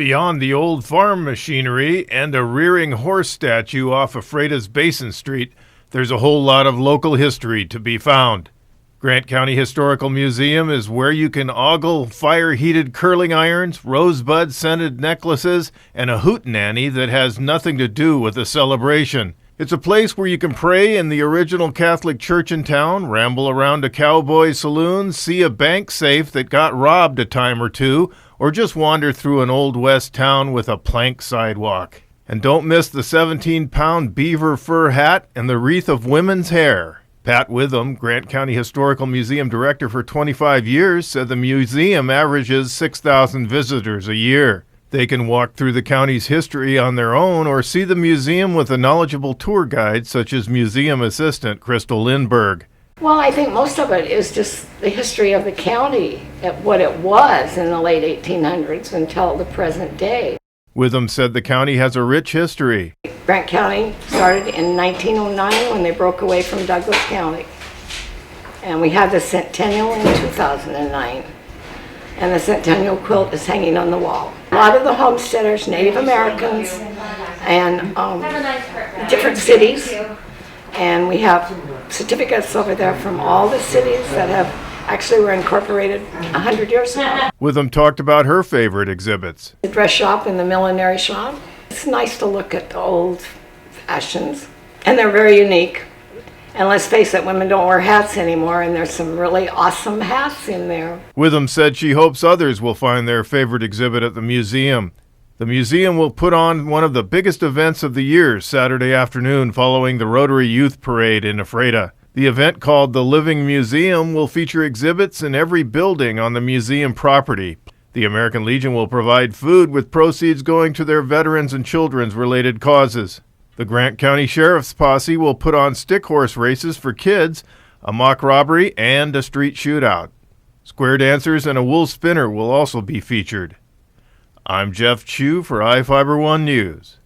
Beyond the old farm machinery and a rearing horse statue off of Freitas Basin Street, there's a whole lot of local history to be found. Grant County Historical Museum is where you can ogle fire-heated curling irons, rosebud-scented necklaces, and a hootenanny that has nothing to do with the celebration. It's a place where you can pray in the original Catholic church in town, ramble around a cowboy saloon, see a bank safe that got robbed a time or two, or just wander through an Old West town with a plank sidewalk. And don't miss the 17-pound beaver fur hat and the wreath of women's hair. Pat Witham, Grant County Historical Museum Director for 25 years, said the museum averages 6,000 visitors a year. They can walk through the county's history on their own or see the museum with a knowledgeable tour guide such as museum assistant Crystal Lindberg. Well, I think most of it is just the history of the county, what it was in the late 1800s until the present day. Witham said the county has a rich history. Grant County started in 1909 when they broke away from Douglas County. And we had the centennial in 2009. And the centennial quilt is hanging on the wall. A lot of the homesteaders, Native Americans, and different cities. And we have certificates over there from all the cities that have actually were incorporated 100 years ago. Witham talked about her favorite exhibits. The dress shop and the millinery shop. It's nice to look at the old fashions. And they're very unique. And let's face it, women don't wear hats anymore, and there's some really awesome hats in there. Witham said she hopes others will find their favorite exhibit at the museum. The museum will put on one of the biggest events of the year Saturday afternoon following the Rotary Youth Parade in Ephrata. The event, called the Living Museum, will feature exhibits in every building on the museum property. The American Legion will provide food with proceeds going to their veterans and children's related causes. The Grant County Sheriff's Posse will put on stick horse races for kids, a mock robbery, and a street shootout. Square dancers and a wool spinner will also be featured. I'm Jeff Chu for iFiber One News.